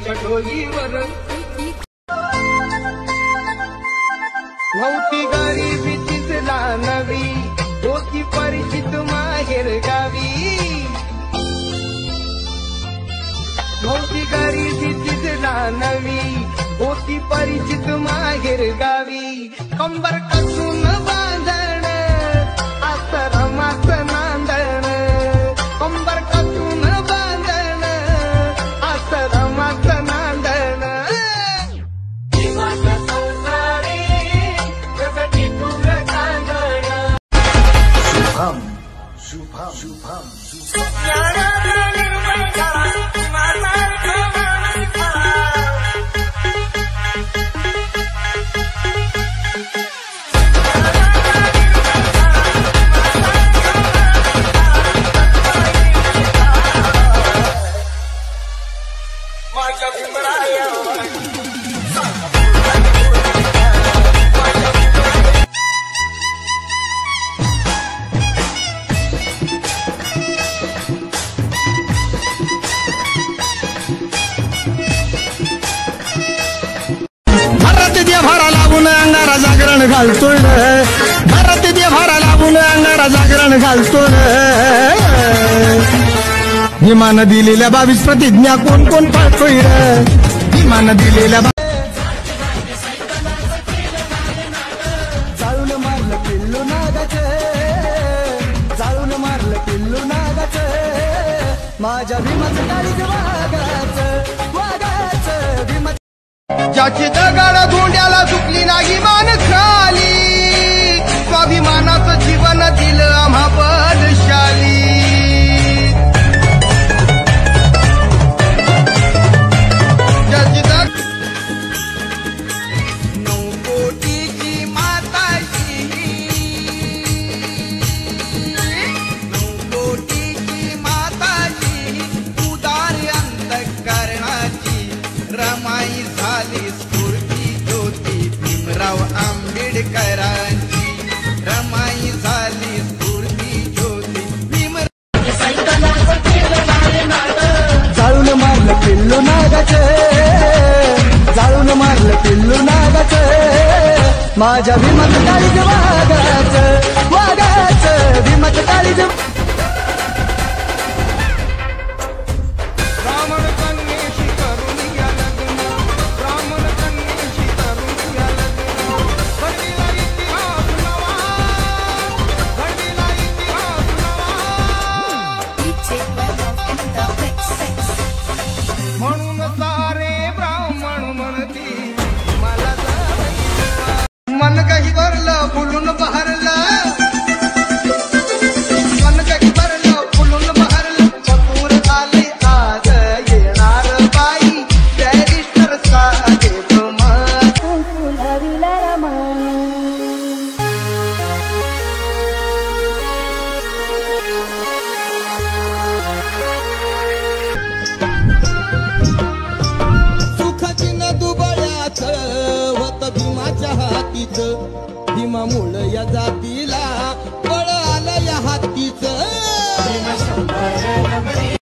भीमाच्या डोईवर नव्हती गरिबीचीच नवी होती परिचित माहेर गावी नव्हती गरिबीचीच नवी होती परिचित माहेर गावी कंबर कसून बांधण आश्रमाच नांदण कंबर कसून बांधण आश्रमाच नांदण शुभम शुभम जागरण घालतोय भारत देवारा लागून अंगारा जागरण घालतोय विमान दिलेल्या 22 प्रतिज्ञा कोण कोण पाळतोय विमान दिलेल्या जाळून मारलं पिल्लू नागाचे जाळून मारलं पिल्लू नागाचे माझ्या भीमाचं काळीचं वागाचं भीमा ज्याची दगड धोंड्याला झुकली नाही मान खाली स्वाभिमानाचं जीवन दिलं आम्हा बलशाली ज्याची दगड 9 कोटीची माताची 9 कोटीची माताची उदार अंतःकरणाची रमाई झाली स्फूर्ती ज्योती भीमराव आंबेडकरांची रमाई झाली स्फूर्ती ज्योती जाळून मारलं पिल्लू नागाचे जाळून मारलं पिल्लू नागाचे माझ्या भीमाचं काळीचं वागाचं भीमाचं काळीचं म्हणून सारे ब्राह्मण म्हणती मला मन काही भरलं फुलून बहरलं मन काही भरलं फुलून बहरलं चतुर आले आज येणार बाई बॅरिस्टर साहेब भीमाच्या हातीच भीमामुळं या जाती